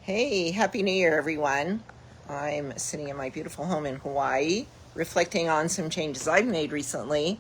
Hey, Happy New Year, everyone. I'm sitting in my beautiful home in Hawaii, reflecting on some changes I've made recently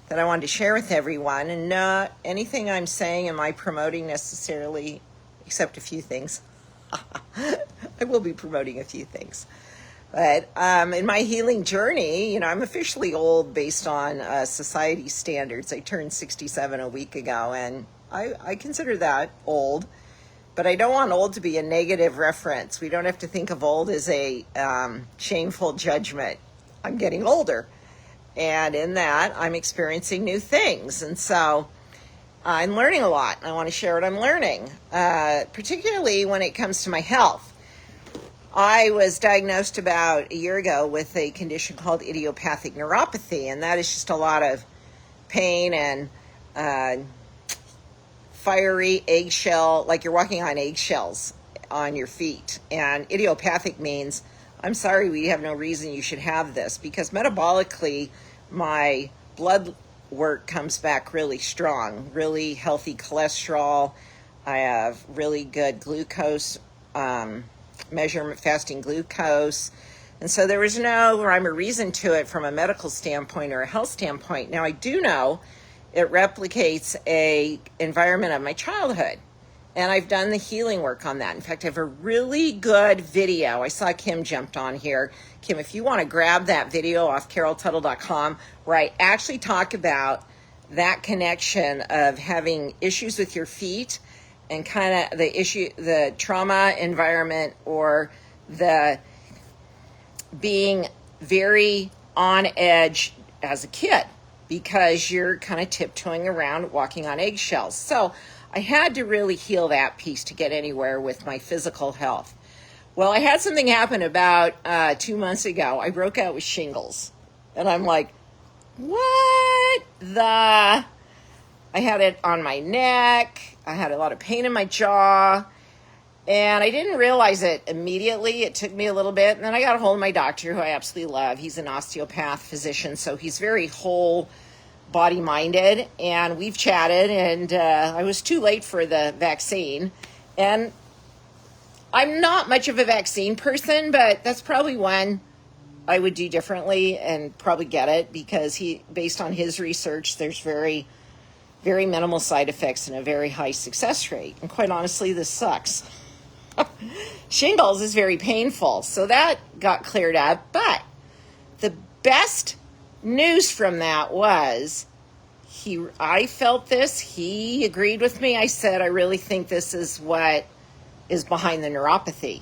that I wanted to share with everyone. And not anything I'm saying am I promoting necessarily, except a few things. I will be promoting a few things. But in my healing journey, I'm officially old based on society standards. I turned 67 a week ago, and I consider that old. But I don't want old to be a negative reference. We don't have to think of old as a shameful judgment. I'm getting older. And in that, I'm experiencing new things. And so I'm learning a lot. I want to share what I'm learning, particularly when it comes to my health. I was diagnosed about a year ago with a condition called idiopathic neuropathy, and that is just a lot of pain and fiery eggshell, like you're walking on eggshells on your feet. And idiopathic means, I'm sorry, we have no reason you should have this, because metabolically, my blood work comes back really strong, really healthy cholesterol. I have really good glucose measurement, fasting glucose. And so there was no rhyme or reason to it from a medical standpoint or a health standpoint. Now, I do know it replicates a environment of my childhood. And I've done the healing work on that. In fact, I have a really good video. I saw Kim jumped on here. Kim, if you want to grab that video off caroltuttle.com, where I actually talk about that connection of having issues with your feet and kind of the trauma environment, or the being very on edge as a kid, because you're kind of tiptoeing around walking on eggshells. So I had to really heal that piece to get anywhere with my physical health. Well, I had something happen about 2 months ago. I broke out with shingles. And I'm like, what the? I had it on my neck. I had a lot of pain in my jaw. And I didn't realize it immediately. It took me a little bit. And then I got a hold of my doctor, who I absolutely love. He's an osteopath physician, so he's very whole body minded. And we've chatted, and I was too late for the vaccine. And I'm not much of a vaccine person, but that's probably one I would do differently and probably get it, because based on his research, there's very, very minimal side effects and a very high success rate. And quite honestly, this sucks. Shingles is very painful, so that got cleared up. But the best news from that was I felt this. He agreed with me. I said, I really think this is what is behind the neuropathy.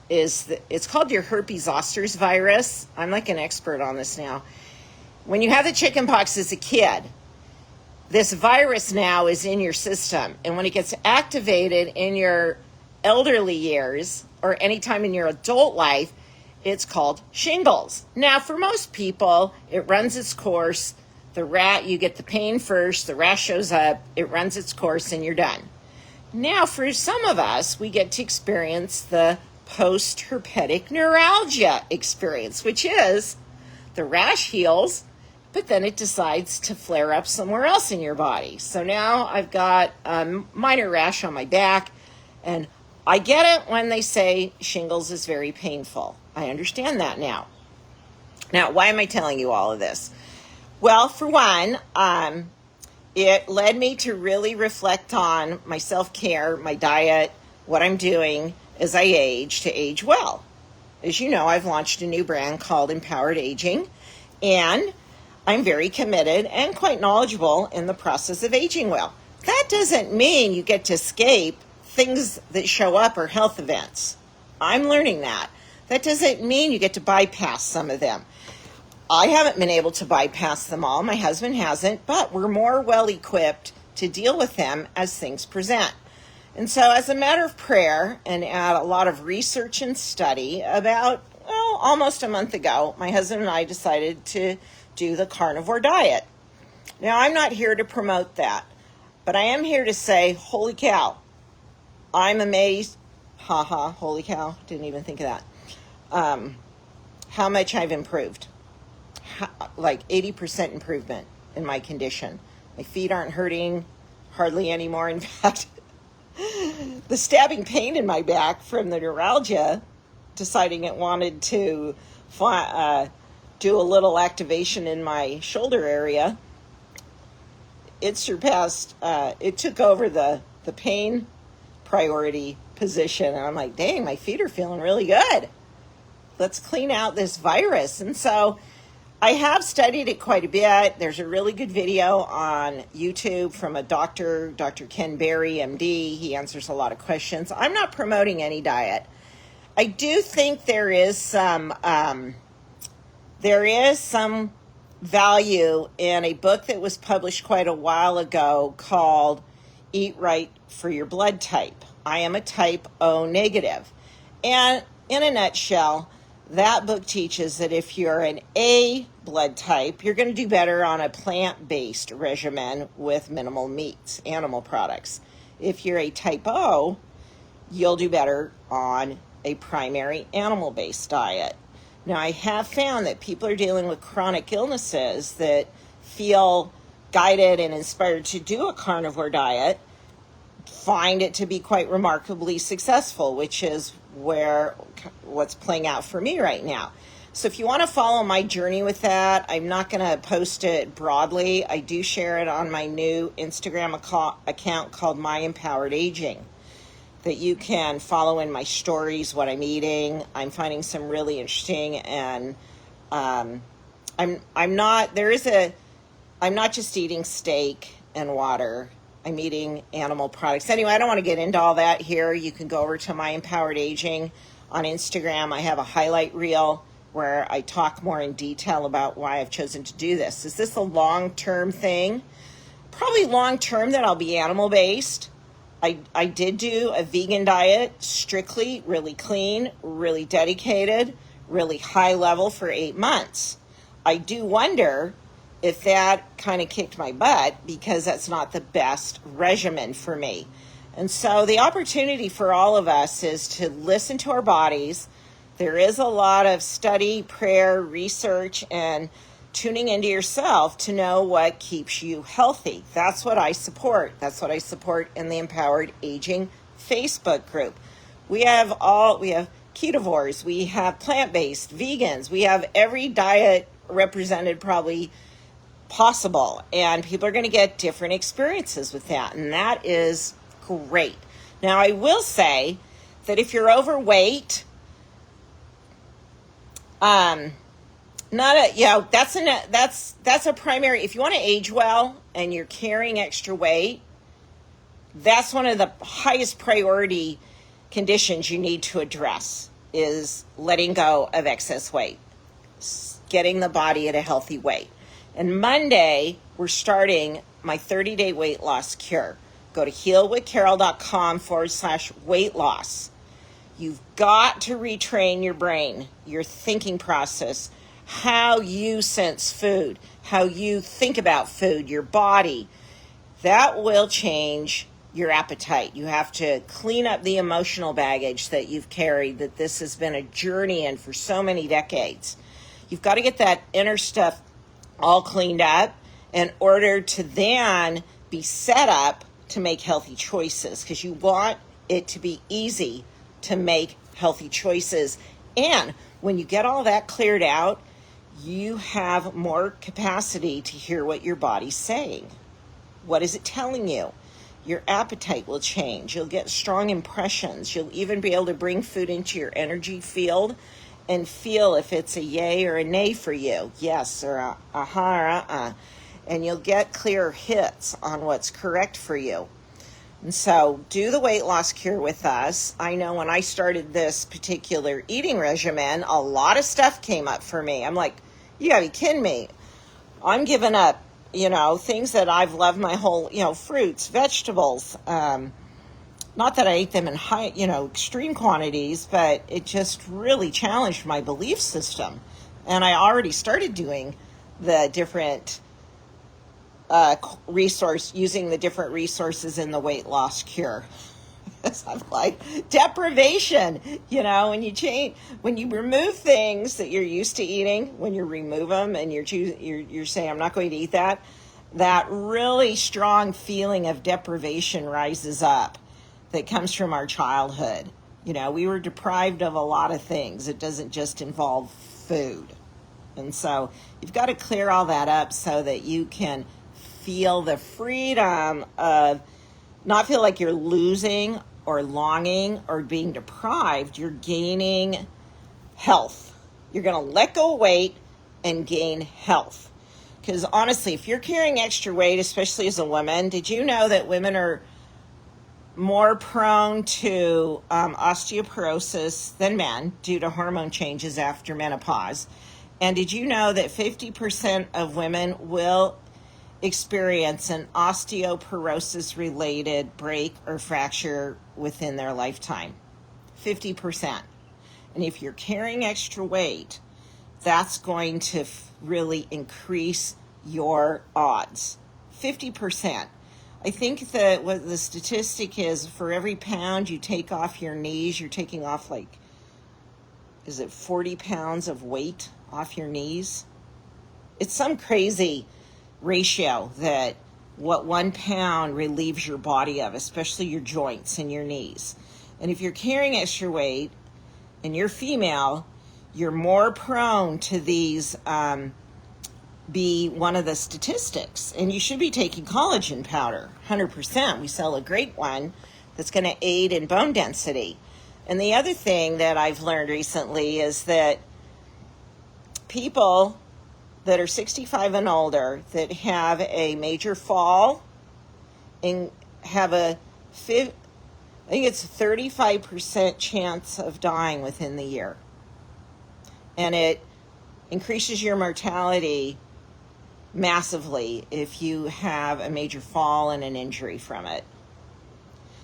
It's called your herpes zoster virus. I'm like an expert on this now. When you have the chickenpox as a kid, this virus now is in your system, and when it gets activated in your elderly years or anytime in your adult life, it's called shingles. Now, for most people, it runs its course. You get the pain first, the rash shows up, it runs its course, and you're done. Now, for some of us, we get to experience the post-herpetic neuralgia experience, which is the rash heals, but then it decides to flare up somewhere else in your body. So now I've got a minor rash on my back, and I get it when they say shingles is very painful. I understand that now. Now, why am I telling you all of this? Well, for one, it led me to really reflect on my self-care, my diet, what I'm doing as I age to age well. As you know, I've launched a new brand called Empowered Aging, and I'm very committed and quite knowledgeable in the process of aging well. That doesn't mean you get to escape things that show up or health events. I'm learning that. That doesn't mean you get to bypass some of them. I haven't been able to bypass them all. My husband hasn't, but we're more well-equipped to deal with them as things present. And so as a matter of prayer and a lot of research and study, about almost a month ago, my husband and I decided to do the carnivore diet. Now, I'm not here to promote that, but I am here to say, holy cow, I'm amazed. Holy cow, didn't even think of that. How much I've improved. Like 80% improvement in my condition. My feet aren't hurting hardly anymore. In fact, the stabbing pain in my back from the neuralgia, deciding it wanted to do a little activation in my shoulder area, it surpassed, it took over the pain priority position. And I'm like, dang, my feet are feeling really good. Let's clean out this virus. And so I have studied it quite a bit. There's a really good video on YouTube from a doctor, Dr. Ken Berry, MD. He answers a lot of questions. I'm not promoting any diet. I do think there is some value in a book that was published quite a while ago called Eat Right for Your Blood Type. I am a type O negative. And in a nutshell, that book teaches that if you're an A blood type, you're going to do better on a plant-based regimen with minimal meats, animal products. If you're a type O, you'll do better on a primary animal-based diet. Now, I have found that people are dealing with chronic illnesses that feel guided and inspired to do a carnivore diet, find it to be quite remarkably successful, which is what's playing out for me right now. So if you want to follow my journey with that, I'm not going to post it broadly. I do share it on my new Instagram account called My Empowered Aging, that you can follow in my stories what I'm eating. I'm finding some really interesting, and I'm not just eating steak and water. I'm eating animal products. Anyway, I don't want to get into all that here. You can go over to My Empowered Aging on Instagram. I have a highlight reel where I talk more in detail about why I've chosen to do this. Is this a long-term thing? Probably long-term that I'll be animal-based. I did do a vegan diet, strictly, really clean, really dedicated, really high level for 8 months. I do wonder if that kind of kicked my butt, because that's not the best regimen for me. And so the opportunity for all of us is to listen to our bodies. There is a lot of study, prayer, research, and tuning into yourself to know what keeps you healthy. That's what I support. That's what I support in the Empowered Aging Facebook group. We have ketovores, we have plant-based, vegans, we have every diet represented probably possible, and people are going to get different experiences with that, and that is great. Now, I will say that if you're overweight, that's a primary. If you want to age well and you're carrying extra weight, that's one of the highest priority conditions you need to address, is letting go of excess weight, getting the body at a healthy weight. And Monday, we're starting my 30-day weight loss cure. Go to healwithcarol.com/weight loss. You've got to retrain your brain, your thinking process, how you sense food, how you think about food, your body. That will change your appetite. You have to clean up the emotional baggage that you've carried, that this has been a journey in for so many decades. You've got to get that inner stuff all cleaned up in order to then be set up to make healthy choices, because you want it to be easy to make healthy choices. And when you get all that cleared out, you have more capacity to hear what your body's saying. What is it telling you? Your appetite will change. You'll get strong impressions. You'll even be able to bring food into your energy field and feel if it's a yay or a nay for you, yes or a aha or uh-uh. And you'll get clear hits on what's correct for you. And so do the weight loss cure with us. I know when I started this particular eating regimen, a lot of stuff came up for me. I'm like, you gotta be kidding me. I'm giving up, things that I've loved my whole, fruits, vegetables. Not that I ate them in high, extreme quantities, but it just really challenged my belief system. And I already started doing the different using the different resources in the weight loss cure. I'm like, deprivation, when you remove things that you're used to eating, when you remove them and you're saying, I'm not going to eat that really strong feeling of deprivation rises up. that comes from our childhood. You know, we were deprived of a lot of things. It doesn't just involve food. And so you've got to clear all that up so that you can feel the freedom of not feel like you're losing or longing or being deprived. You're gaining health. You're going to let go of weight and gain health. Because honestly, if you're carrying extra weight, especially as a woman, did you know that women are more prone to osteoporosis than men due to hormone changes after menopause? And did you know that 50% of women will experience an osteoporosis-related break or fracture within their lifetime? 50%. And if you're carrying extra weight, that's going to really increase your odds. 50%. I think that what the statistic is, for every pound you take off your knees, you're taking off like, is it 40 pounds of weight off your knees? It's some crazy ratio that what 1 pound relieves your body of, especially your joints and your knees. And if you're carrying extra weight and you're female, you're more prone to these be one of the statistics. And you should be taking collagen powder, 100%. We sell a great one that's going to aid in bone density. And the other thing that I've learned recently is that people that are 65 and older that have a major fall and have I think it's a 35% chance of dying within the year. And it increases your mortality massively if you have a major fall and an injury from it.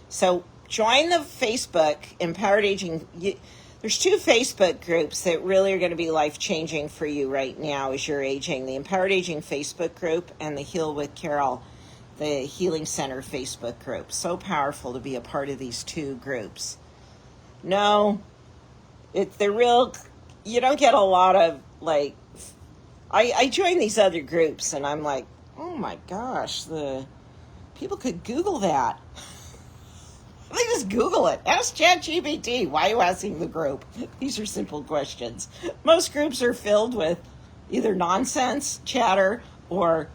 So join the Facebook Empowered Aging. There's 2 Facebook groups that really are going to be life-changing for you right now as you're aging. The Empowered Aging Facebook group and the Heal with Carol, the Healing Center Facebook group. So powerful to be a part of these 2 groups. No, they're real. You don't get a lot of, like, I join these other groups and I'm like, oh my gosh, the people could Google that. They just Google it. Ask ChatGPT. Why are you asking the group? These are simple questions. Most groups are filled with either nonsense, chatter, or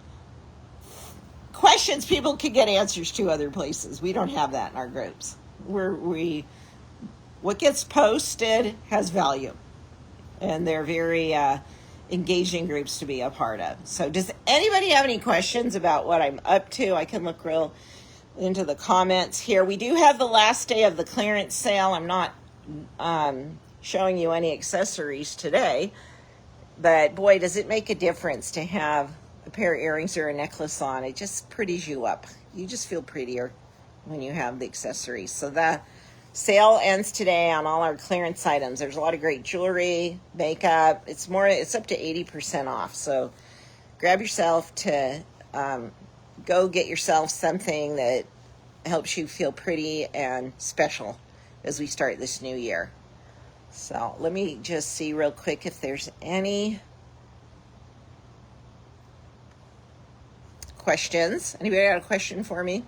questions people can get answers to other places. We don't have that in our groups. What gets posted has value. And they're very engaging groups to be a part of. So does anybody have any questions about what I'm up to? I can look real into the comments here. We do have the last day of the clearance sale. I'm not showing you any accessories today, but boy, does it make a difference to have a pair of earrings or a necklace on. It just pretties you up. You just feel prettier when you have the accessories. So the sale ends today on all our clearance items. There's a lot of great jewelry, makeup. It's up to 80% off. So grab yourself to go get yourself something that helps you feel pretty and special as we start this new year. So let me just see real quick if there's any questions. Anybody got a question for me?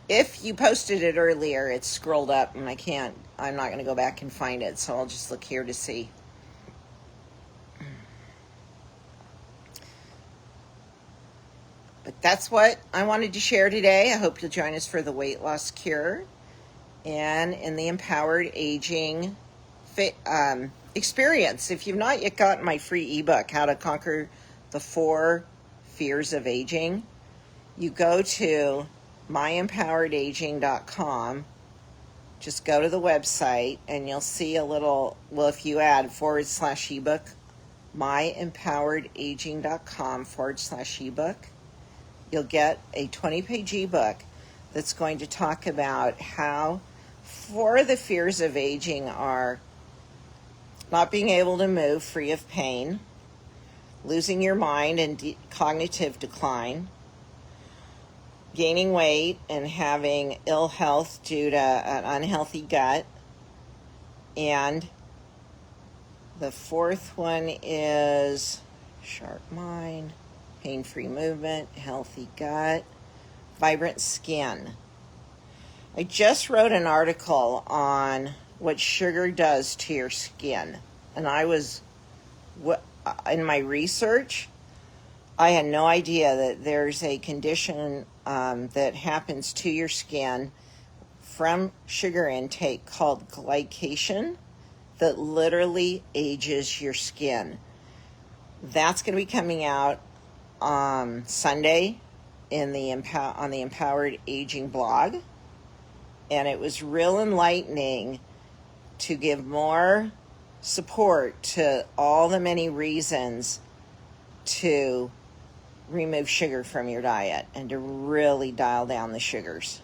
If you posted it earlier, it's scrolled up and I'm not going to go back and find it. So I'll just look here to see. But that's what I wanted to share today. I hope you'll join us for the weight loss cure and in the Empowered Aging experience. If you've not yet gotten my free ebook, How to Conquer the 4 Fears of Aging, you go to myempoweredaging.com. Just go to the website and you'll see a little, well, if you add /ebook, myempoweredaging.com/ebook, you'll get a 20-page ebook that's going to talk about how 4 of the fears of aging are not being able to move free of pain, losing your mind and cognitive decline, gaining weight and having ill health due to an unhealthy gut, and the 4th one is sharp mind, pain-free movement, healthy gut, vibrant skin. I just wrote an article on what sugar does to your skin, and in my research, I had no idea that there's a condition that happens to your skin from sugar intake called glycation that literally ages your skin. That's going to be coming out Sunday on the Empowered Aging blog. And it was real enlightening to give more support to all the many reasons to remove sugar from your diet and to really dial down the sugars.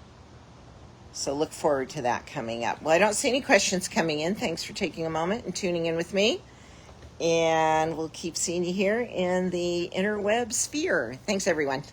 So look forward to that coming up. Well, I don't see any questions coming in. Thanks for taking a moment and tuning in with me. And we'll keep seeing you here in the interweb sphere. Thanks, everyone.